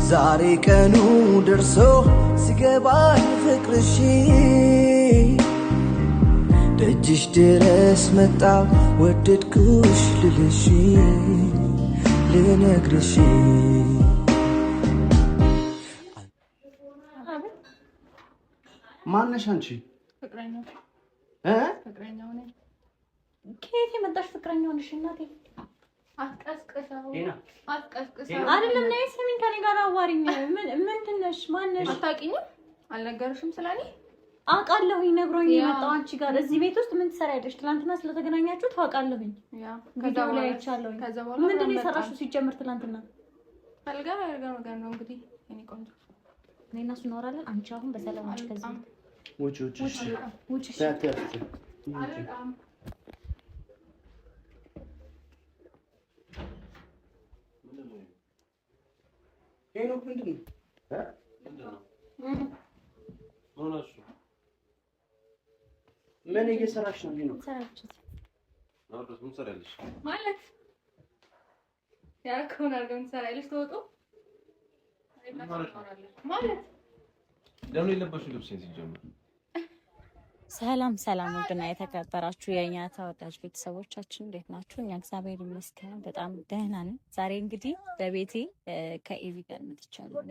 ዛሬ ቀኑ ደርሶ ሲገባኝ ፍቅርሽ ደጅሽ ድረስ መጣው ወደድኩሽ ልልሽ ልነግርሽ ማነሽ አንቺ? ፍቅረኛው ፍቅረኛው ነኝ። ከየት የመጣሽ ፍቅረኛው ነሽ? እናቴ አትቀስቅሰው አይደለም ነይ ስሚኝ፣ ከኔ ጋር አዋሪኝ። ምንድን ነሽ? ማነሽ? አታውቂኝም? አልነገርሽም ስለኔ? አውቃለሁኝ፣ ነግሮኝ የመጣው አንቺ ጋር እዚህ ቤት ውስጥ ምን ትሰሪያለሽ? ትናንትና ስለተገናኛችሁ ታውቃለሁኝ። ቪዲዮ ላይ አይቻለሁኝ። ምንድን ነው የሰራሽው ሲጀምር ትናንትና? አልጋ ነገር ነው እንግዲህ የኔ ቆንጆ። እኔ እና እሱ እናወራለን። አንቺ አሁን በሰላም አንቺ ከዚህ ውጪ ውጪ ሄኖክ ምንድን ነው? ምን እየሰራሽ ነው ሄኖክ? ማለት ያልከውን አድርገን ትሰራለሽ። ተወጡ ማለት ደም የለበሽው ልብስ ሲጀምር። ሰላም ሰላም፣ ውድና የተከበራችሁ የኛ ተወዳጅ ቤተሰቦቻችን እንዴት ናችሁ? እኛ እግዚአብሔር ይመስገን በጣም ደህና ነን። ዛሬ እንግዲህ በቤቴ ከኤቪ ጋር መጥቻለሁ።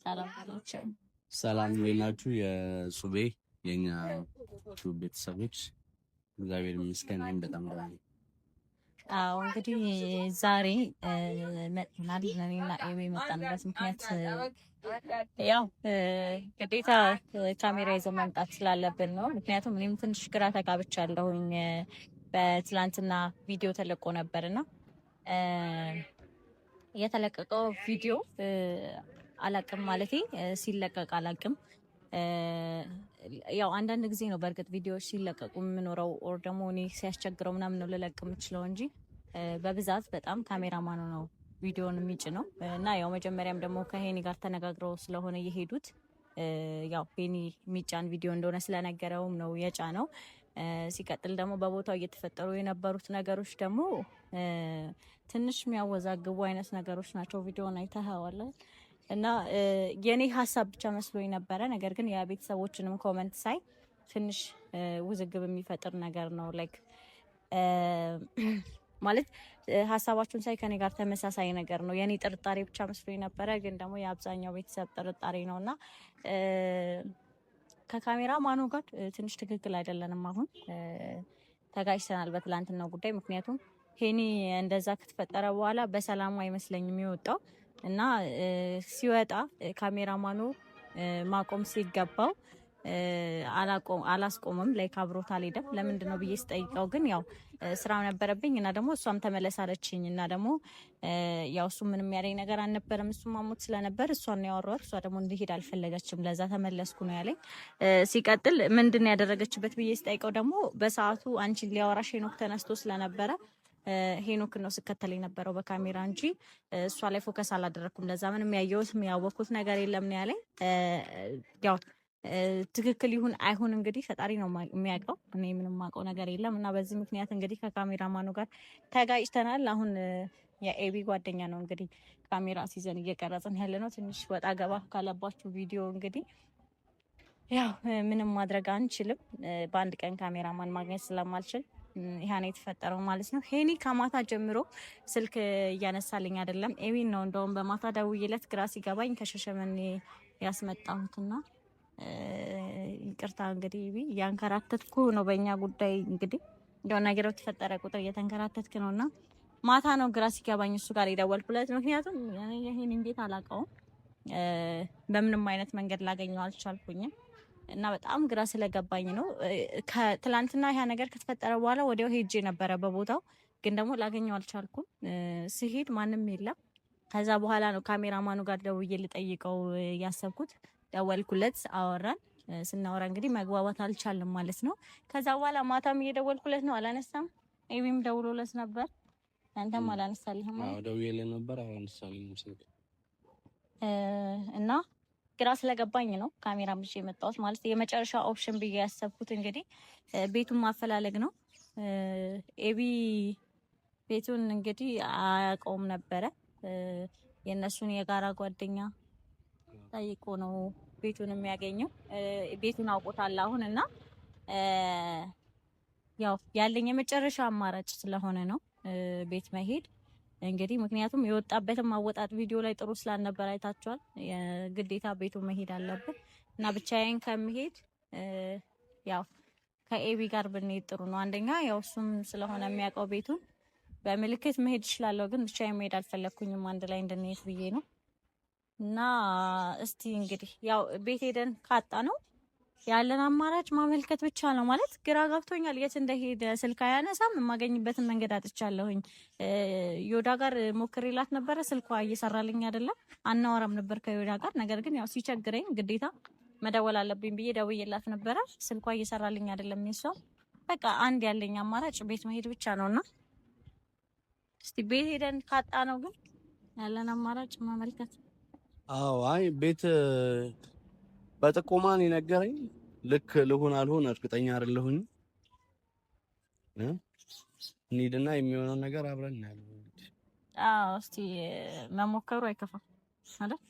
ሰላም ናችሁ? ሰላም ናችሁ? የሱቤ የኛ ቤተሰቦች እግዚአብሔር ይመስገን በጣም ደህና ነን። አዎ እንግዲህ ዛሬ መጥተናል። እኔና ኤቪ የመጣንበት ምክንያት ያው ግዴታ ካሜራ ይዘን መምጣት ስላለብን ነው። ምክንያቱም እኔም ትንሽ ግራ ተጋብቻለሁኝ። በትላንትና ቪዲዮ ተለቆ ነበርና የተለቀቀው ቪዲዮ አላቅም ማለቴ ሲለቀቅ አላቅም። ያው አንዳንድ ጊዜ ነው በእርግጥ ቪዲዮዎች ሲለቀቁ የምኖረው ኦር ደግሞ እኔ ሲያስቸግረው ምናምን ነው ልለቅ የምችለው እንጂ በብዛት በጣም ካሜራማኑ ነው ቪዲዮን የሚጭነው እና ያው መጀመሪያም ደግሞ ከሄኒ ጋር ተነጋግረው ስለሆነ የሄዱት ያው ሄኒ የሚጫን ቪዲዮ እንደሆነ ስለነገረውም ነው የጫነው። ሲቀጥል ደግሞ በቦታው እየተፈጠሩ የነበሩት ነገሮች ደግሞ ትንሽ የሚያወዛግቡ አይነት ነገሮች ናቸው። ቪዲዮን አይተኸዋል እና የኔ ሀሳብ ብቻ መስሎኝ ነበረ። ነገር ግን የቤተሰቦችንም ኮመንት ሳይ ትንሽ ውዝግብ የሚፈጥር ነገር ነው። ላይክ ማለት ሀሳባችሁን ሳይ ከኔ ጋር ተመሳሳይ ነገር ነው። የኔ ጥርጣሬ ብቻ መስሎኝ ነበረ፣ ግን ደግሞ የአብዛኛው ቤተሰብ ጥርጣሬ ነውና ከካሜራ ማኑ ጋር ትንሽ ትክክል አይደለንም። አሁን ተጋጭተናል በትላንትናው ጉዳይ። ምክንያቱም ሄኒ እንደዛ ከተፈጠረ በኋላ በሰላሙ አይመስለኝም የወጣው እና ሲወጣ ካሜራማኑ ማቆም ሲገባው አላስቆምም። ላይ ካብሮት አልሄደም። ለምንድን ነው ብዬ ስጠይቀው ግን ያው ስራው ነበረብኝ እና ደግሞ እሷም ተመለሳለችኝ እና ደግሞ ያው እሱ ምንም ያለኝ ነገር አልነበረም። እሱ ማሞት ስለነበር እሷን ነው ያወራሁት። እሷ ደግሞ እንዲሄድ አልፈለገችም። ለዛ ተመለስኩ ነው ያለኝ። ሲቀጥል ምንድን ነው ያደረገችበት ብዬ ስጠይቀው ደግሞ በሰዓቱ አንቺን ሊያወራሽ ሄኖክ ተነስቶ ስለነበረ ሄኖክ ነው ስከተል የነበረው በካሜራ እንጂ እሷ ላይ ፎከስ አላደረኩም። ለዛ ምንም ያየሁት ያወቅኩት ነገር የለም ነው ያለኝ። ያው ትክክል ይሁን አይሁን እንግዲህ ፈጣሪ ነው የሚያውቀው። እኔ ምንም የማውቀው ነገር የለም እና በዚህ ምክንያት እንግዲህ ከካሜራማኑ ጋር ተጋጭተናል። አሁን የኤቢ ጓደኛ ነው እንግዲህ ካሜራ ሲዘን እየቀረጽን ያለ ነው። ትንሽ ወጣ ገባ ካለባችሁ ቪዲዮ እንግዲህ ያው ምንም ማድረግ አንችልም። በአንድ ቀን ካሜራማን ማግኘት ስለማልችል ይሄን የተፈጠረው ማለት ነው። ሄኒ ከማታ ጀምሮ ስልክ እያነሳልኝ አይደለም። ኤቢን ነው እንደውም በማታ ደውዬለት ግራ ሲገባኝ ከሸሸመኔ ያስመጣሁትና ይቅርታ እንግዲህ ኤቢ እያንከራተትኩ ነው በእኛ ጉዳይ። እንግዲህ እንደው ነገር ተፈጠረ ቁጥር እየተንከራተትክ ነውና ማታ ነው ግራ ሲገባኝ እሱ ጋር የደወልኩለት። ምክንያቱም ይሄን እንዴት አላውቀውም፣ በምንም አይነት መንገድ ላገኘው አልቻልኩኝም እና በጣም ግራ ስለገባኝ ነው። ከትላንትና ያ ነገር ከተፈጠረ በኋላ ወዲያው ሄጄ ነበረ በቦታው፣ ግን ደግሞ ላገኘው አልቻልኩም። ስሄድ ማንም የለም። ከዛ በኋላ ነው ካሜራማኑ ጋር ደውዬ ልጠይቀው ያሰብኩት። ደወልኩለት፣ አወራን። ስናወራ እንግዲህ መግባባት አልቻልም ማለት ነው። ከዛ በኋላ ማታም እየደወልኩለት ነው፣ አላነሳም። ኤቢም ደውሎለት ነበር፣ አንተም አላነሳልህም። አዎ ደውዬልህ ነበር፣ አላነሳልኝም ስልክ እና ግራ ስለገባኝ ነው ካሜራ ብቻ የመጣሁት ማለት የመጨረሻ ኦፕሽን ብዬ ያሰብኩት እንግዲህ ቤቱን ማፈላለግ ነው። ኤቢ ቤቱን እንግዲህ አያውቀውም ነበረ። የነሱን የጋራ ጓደኛ ጠይቆ ነው ቤቱን የሚያገኘው። ቤቱን አውቆታል አሁን እና ያው ያለኝ የመጨረሻ አማራጭ ስለሆነ ነው ቤት መሄድ እንግዲህ። ምክንያቱም የወጣበትም አወጣጥ ቪዲዮ ላይ ጥሩ ስላልነበር አይታችኋል። ግዴታ ቤቱ መሄድ አለብን እና ብቻዬን ከመሄድ ያው ከኤቢ ጋር ብንሄድ ጥሩ ነው። አንደኛ ያው እሱም ስለሆነ የሚያውቀው ቤቱን በምልክት መሄድ እችላለሁ፣ ግን ብቻዬን መሄድ አልፈለኩኝም። አንድ ላይ እንድንሄድ ብዬ ነው እና እስቲ እንግዲህ ያው ቤት ሄደን ካጣ ነው ያለን አማራጭ ማመልከት ብቻ ነው። ማለት ግራ ገብቶኛል። የት እንደሄደ ስልክ አያነሳም። የማገኝበትን መንገድ አጥቻለሁኝ። ዮዳ ጋር ሞክሬላት ነበረ፣ ስልኳ እየሰራልኝ አይደለም። አናወራም ነበር ከዮዳ ጋር። ነገር ግን ያው ሲቸግረኝ ግዴታ መደወል አለብኝ ብዬ ደውዬላት ነበረ። ስልኳ እየሰራልኝ አይደለም። እሷ በቃ አንድ ያለኝ አማራጭ ቤት መሄድ ብቻ ነውና እስቲ ቤት ሄደን ካጣ ነው ግን ያለን አማራጭ ማመልከት። አዎ አይ ቤት በጥቆማን የነገረኝ ልክ ልሁን አልሆን እርግጠኛ አይደለሁኝ። እንሂድና የሚሆነው ነገር አብረን እናያለን። አዎ እስቲ መሞከሩ አይከፋም አይደል?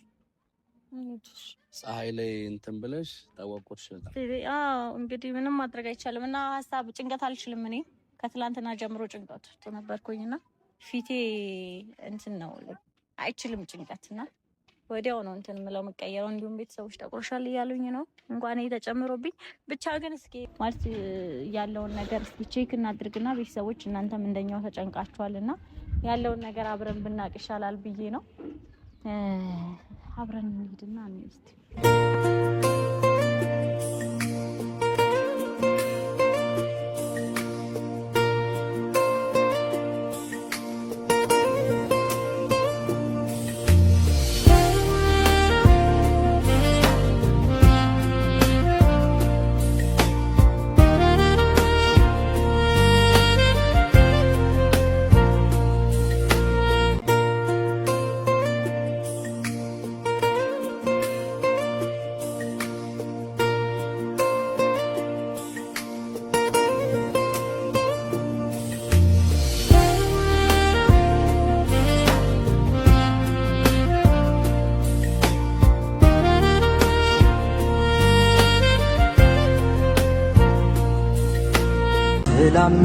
ፀሐይ ላይ እንትን ብለሽ ታወቁሽ። አዎ እንግዲህ ምንም ማድረግ አይቻልም እና ሀሳብ ጭንቀት አልችልም። እኔ ከትላንትና ጀምሮ ጭንቀት ነበርኩኝና ፊቴ እንትን ነው አይችልም ጭንቀትና ወዲያው ነው እንትን ምለው መቀየረው። እንዲሁም ቤተሰቦች ተቆርሻል እያሉኝ ነው እንኳን ተጨምሮብኝ። ብቻ ግን እስኪ ማለት ያለውን ነገር እስኪ ቼክ እናድርግና ቤተሰቦች እናንተም እንደኛው ተጨንቃችኋልና ያለውን ነገር አብረን ብናቅ ይሻላል ብዬ ነው። አብረን እንሂድና እንስቲ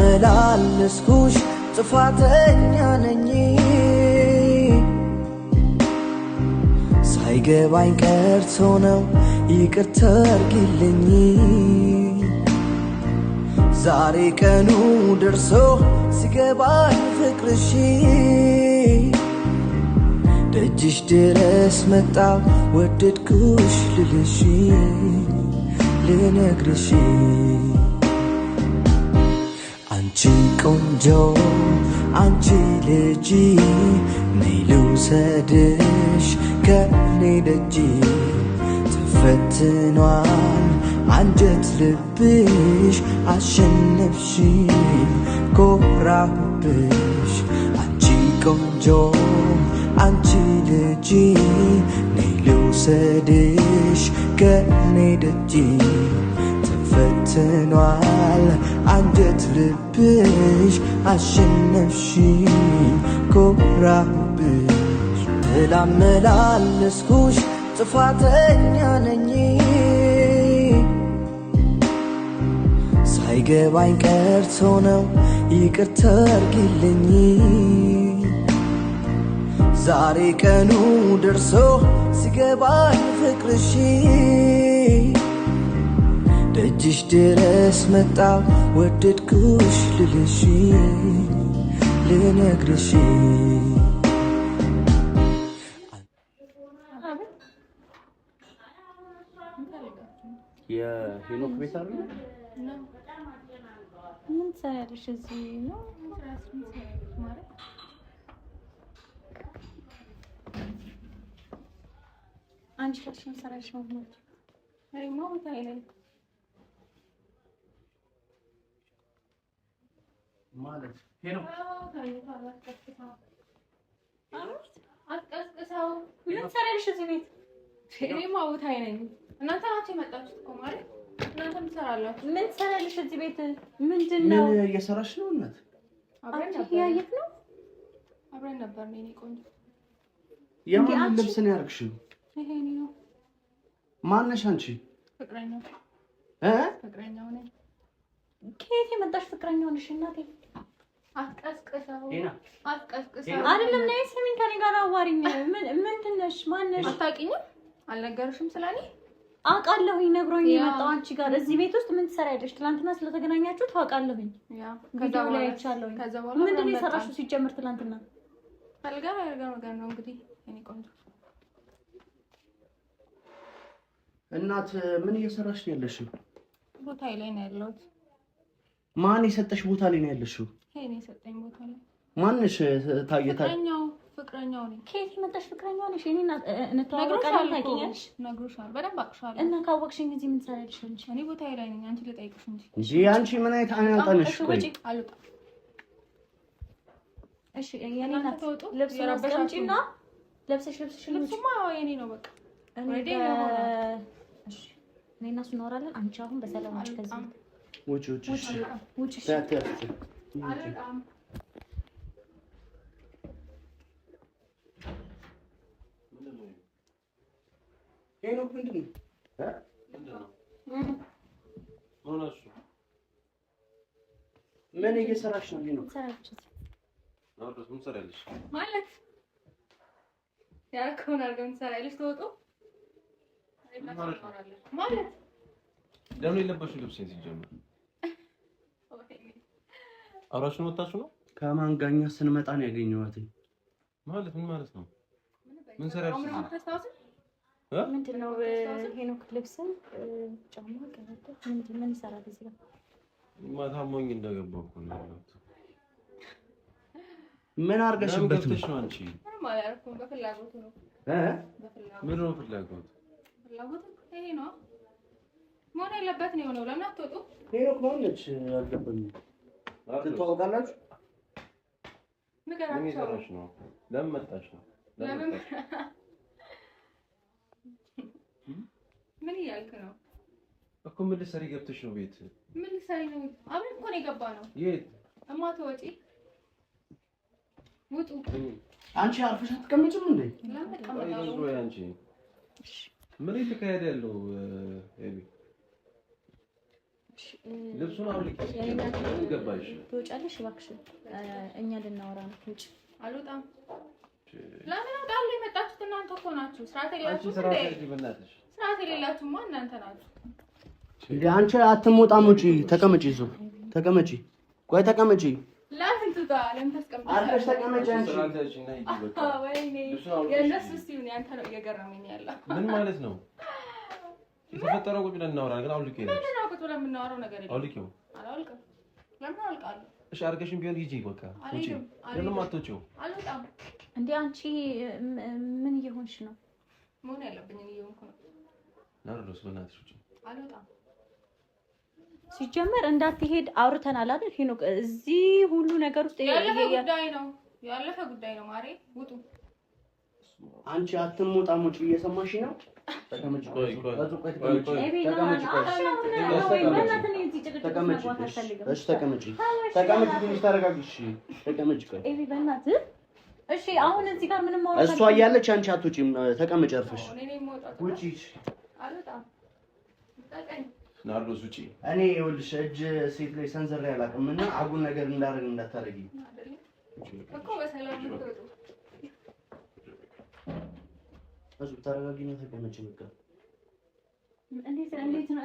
ላመላለስኩሽ ጥፋተኛ ነኝ ሳይገባኝ ቀርቶ ነው ይቅርታ አድርጊልኝ። ዛሬ ቀኑ ደርሶ ሲገባኝ ፍቅርሽ ደጅሽ ድረስ መጣው ወደድኩሽ ልልሽ ልነግርሽ አንቺ ቆንጆ አንቺ ልጅ ነይ ልውሰድሽ ከኔ ደጅ ተፈትኗል አንጀት ልብሽ አሸነፍሽ ኮራሁብሽ አንቺ ቆንጆ አንቺ ልጅ ነይ ልውሰድሽ ከኔ ደጅ ተፈትኗል አንጀት ልብሽ አሸነፍሽ ኮራሁብሽ ላመላለስኩሽ ጥፋተኛ ነኝ ሳይገባኝ ቀርቶ ነው ይቅርታ አድርጊልኝ። ዛሬ ቀኑ ደርሶ ሲገባኝ ፍቅርሽ ደጅሽ ድረስ መጣው ወደድኩሽ ልልሽ ልነግርሽ የሄኖክ ቤት አይደል? ምን ትሰሪያለሽ እዚህ ነው? ማለት አንቺ ከሽን ሰራሽ ማለት አይ ማለት አይደለም ማለት ሄኖክ አትቀስቅሰው። ምን ትሰሪያለሽ እዚህ ቤት? እኔማ ቦታዬ ነኝ። እናንተ ናችሁ የመጣችሁት እኮ ማለት እናንተም ትሰራላችሁ። ምን ትሰሪያለሽ እዚህ ቤት? ምንድነው? ምን እየሰራሽ ነው? እናት አብረን ነበር። ያየት ነው አብረን ነበር። እኔ ቆንጆ የማን ልብስ ነው ያደረግሽው? ይሄ ነው። ማነሽ አንቺ? ፍቅረኛው ፍቅረኛው ነኝ። ከየት የመጣሽ ፍቅረኛው ነሽ? እናቴ አትቀስቅሰው አይደለም ነይ ስሚኝ፣ ከኔ ጋር አዋሪኝ። ምንድን ነሽ? ማነሽ? አታውቂኝም? አልነገርሽም ስለኔ? አውቃለሁኝ፣ ነግሮኝ የመጣው አንቺ ጋር እዚህ ቤት ውስጥ ምን ትሰሪያለሽ? ትናንትና ስለተገናኛችሁ ታውቃለሁኝ። ቪዲዮ ላይ አይቻለሁኝ። ምንድን ነው የሰራሽው ሲጀምር ትናንትና? አልጋር ነገር ነው እንግዲህ እኔ ቆንጆ እናት ምን እየሰራሽ ነው ያለሽው? ቦታ ላይ ነው ያለሁት። ማን የሰጠሽ ቦታ ላይ ነው ያለሽው? ይሄ ነው የሰጠኝ ቦታ ላይ። ማንሽ ታየታ? ፍቅረኛው ነኝ። ከየት የመጣሽ ፍቅረኛው ነሽ? እኔ እንተዋወቃለን። ታውቂኛለሽ? ነግሮሻል፣ በደንብ አውቅሻለሁ። እና ካወቅሽኝ እዚህ ምን ትሰሪያለሽ አንቺ? እኔ ቦታ ላይ ነኝ። አንቺ ልጠይቅሽ እንጂ እንጂ አንቺ ምን አይነት አናጣነሽ? ቆይ አልወጣም። እሺ የኔ ናት። ልብስ አስቀምጪና ለብሰሽ ልብስማ የኔ ነው በቃ እኔ እና እሱ እናወራለን። አንቺ አሁን በሰላም ውጭ፣ ከዚህ ውጭ ውጭ። አልወጣም። ሄኖክ ምንድን ነው? ምን እየሰራሽ ነው? ሄኖክ ምን ትሰሪያለሽ? ማለት ያልከውን አድርገን ትሰሪያለሽ። ተወጡ ማለት ለምን የለበሽው ልብስ ሲጀምር አብራችሁን ወጣችሁ ነው? ከማን ጋኛ ስንመጣ ነው ያገኘኋት። ማለት ምን ማለት ነው? ምን ሰራሽ? ምንድን ነው ሄኖክ? ልብስን ጫማ ቀበቶ ምን ይሰራል እዚህ ጋር? ማታ ሞኝ እንደገባሁ እኮ ነው ያለሁት። ምን አድርገሽበት ነው አንቺ? ምንም አላደረኩም። በፍላጎቱ ነው። ምን ነው ፍላጎት? ፍላጎቱ ይሄ ነው መሆን ያለበት ነው የሆነው። ለምን አትወጡ? ሄኖክ ማነች? አልገባኝም። ትተዋወቃላችሁ? ንገራቸው። ምን ይሰራሽ ነው? ለምን መጣሽ ነው? ምን እያልክ ነው እኮ? ምን ልትሰሪ ገብተሽ ነው ቤት? ምን ልትሰሪ ነው? አብረን እኮ ነው የገባነው። የት? እማትወጪ ውጡ። አንቺ አርፈሽ አትቀመጭም እንዴ? ለምን ተቀመጣለሁ? አንቺ ምን እየተካሄደ ያለው? ኤቢ ልብሱን አውልቂ። ገባሽ? ትወጫለሽ? እባክሽ እኛ ልናወራ ነው። ውጭ። አልወጣም። ለምን አውቃለሁ? የመጣችሁት እናንተ እኮ ናችሁ። ስርዓት የሌላችሁ እንዴ? ስርዓት የሌላችሁማ እናንተ ናችሁ እንዴ? አንቺ አትሞጣም። ውጪ። ተቀመጪ። ይዞ ተቀመጪ። ቆይ ተቀመጪ። ለምን ትታ? ለምን ታስቀምጣለሽ? አርፈሽ ተቀመጪ። አንቺ ወይኔ የእነሱ ሲሆን ያንተ ነው እየገረመኝ ያለው። ምን ማለት ነው? የተፈጠረው ቁጭ ብለን እናወራ። ግን አውልቄ ነው። ምንድን ነው ቁጭ ብለን የምናወራው ነገር የለም። አውልቄው። አላውልቅም። ለምን አውልቃለሁ? እሺ አድርገሽም ቢሆን ሂጂ በቃ ውጪ። ለምን አትወጪው? አልወጣም። እንዴ አንቺ ምን እየሆንሽ ነው? መሆን ያለብኝ እየሆንኩ ነው። ናርዶስ በእናትሽ ውጪ። አልወጣም። ሲጀመር እንዳትሄድ አውርተናል አይደል ሄኖክ? እዚህ ሁሉ ነገር ውስጥ ያለፈ ጉዳይ ነው ማሬ። ውጡ። አንቺ አትሞጣም። ውጪ። እየሰማሽ ነው? ተቀመጪ። ቆይ እሺ አሁን እዚህ ጋር ምንም ማውራት እሷ እያለች አንቺ አትወጪም። ተቀመጪ አርፈሽ። ውጪ። ናርዶስ ውጪ። እኔ ይኸውልሽ እጅ ሴት ላይ ሰንዘር ያላቅም እና አጉል ነገር እንዳደረግ እንዳታረጊ እኮ። በሰላም ትወጡ። እሱ ተረጋጊና ተቀመጪ በቃ። እንዴት ነው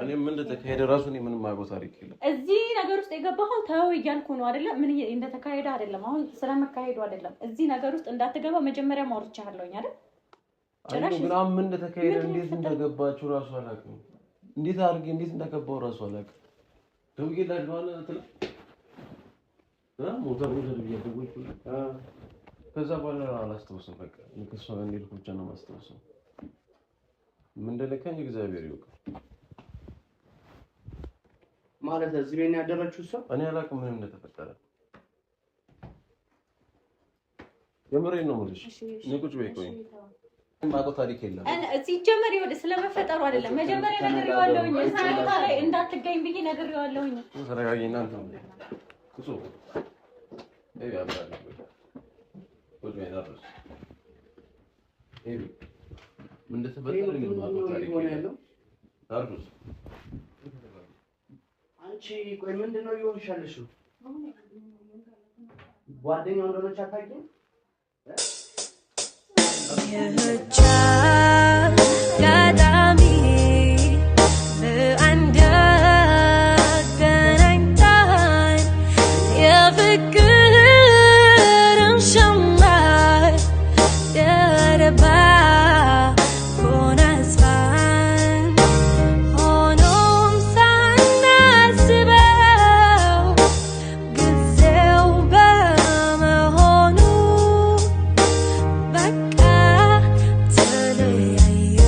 እኔ ምን እንደተካሄደ ራሱ እኔ ምንም የማውቀው ታሪክ የለም። እዚህ ነገር ውስጥ የገባኸው ተው እያልኩ ነው አይደለ? ምን እንደተካሄደ አይደለም፣ አሁን ስለመካሄዱ አይደለም። እዚህ ነገር ውስጥ እንዳትገባ መጀመሪያ ማውርቻለሁኝ አይደል? ጭራሽ ምናምን ምን እንደተካሄደ እንዴት እንደገባችሁ ራሱ አላውቅም። እንዴት አድርጌ እንዴት እንደገባው ራሱ አላውቅም። ደውዬላችሁ ማለት ሞተር ደውዬ ከዛ በኋላ አላስታውስም። በቃ ከእሷ ጋር እንደሄድኩ ብቻ ነው የማስታውሰው። ምን እንደለካኝ እግዚአብሔር ይወቅ። ማለት እዚህ ቤት ነው ያደረችው እሷ? እኔ አላውቅም ምንም እንደተፈጠረ። የምሬን ነው የምልሽ። እኔ ቁጭ በይ ቆይ። የማውቀው ታሪክ የለም። እዚህ ጀመር ይወደ ስለመፈጠሩ አይደለም። መጀመሪያ ነግሬዋለሁኝ። እዛ ቦታ ላይ እንዳትገኝ ብዬ ነግሬዋለሁኝ። ተረጋጊና እንትን ቁጭ በይ አብራለሁ። ቁጭ በይ ናርዶስ ምን እንደተፈጠረ ግን ያለው ታርጉስ አንቺ ቆይ ምንድነው እየሆንሽ ያለሽው? ጓደኛው እንደሆነች አታውቂም? የቻ ጋዳሚ በአንድ ገናኝታን የፍቅርን ሸማ ደረባ ጎናጽፋን ሆኖም ሳናስበው ጊዜው በመሆኑ በቃ ተለያየን።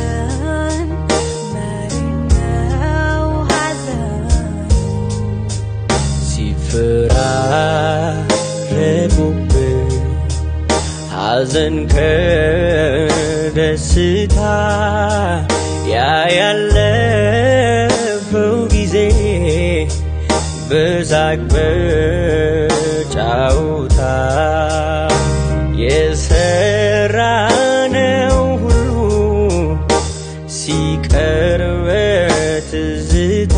መሪነው ሐዘኑ ሲፈራረቁብን ሐዘን ከደስታ ያ ያለፈው ጊዜ በሳቅ በጫውታ የሰራነው ሁሉ ሲቀር በትዝታ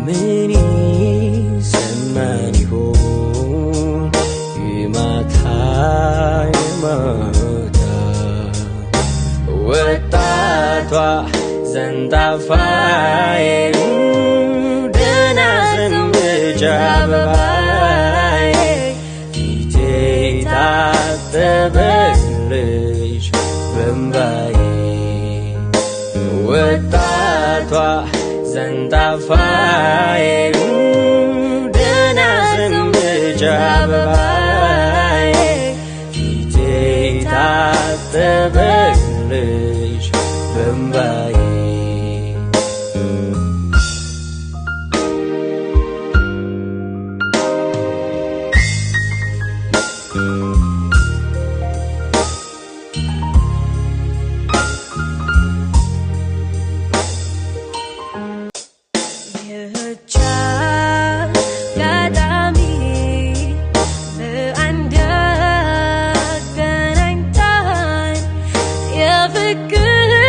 ምን ይሰማን ይሆን የማታ የማታ ወጣቷ ዘንጣፋዬ ደህና ሰንብቻ አበባዬ ፊቴ ታጠበልሽ በእምባዬ ወጣቷ ዘንጣፋዬ ደህና ሰንብቻ አበባዬ ፊቴ ታጠበልሽ በእምባዬ የቻ ጋዳሚ በአንድ ገናኝታን የፍቅርን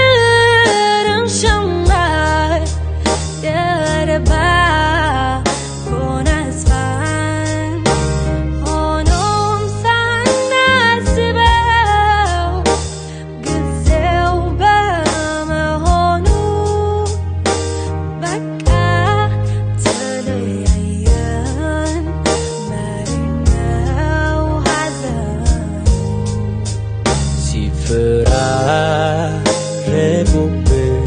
ሸማ ደረባ ጎናጽፋን ሆኖም ሳናስበው ጊዜው በመሆኑ በቃ ተለያየን። መሪነው ሐዘኑ ሲፈራረቁብን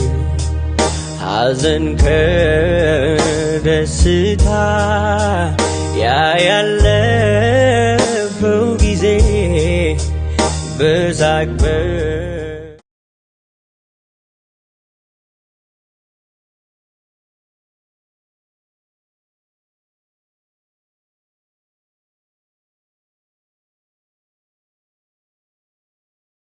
ሐዘን ከደስታ ያ ያለፈው ጊዜ በሳቅ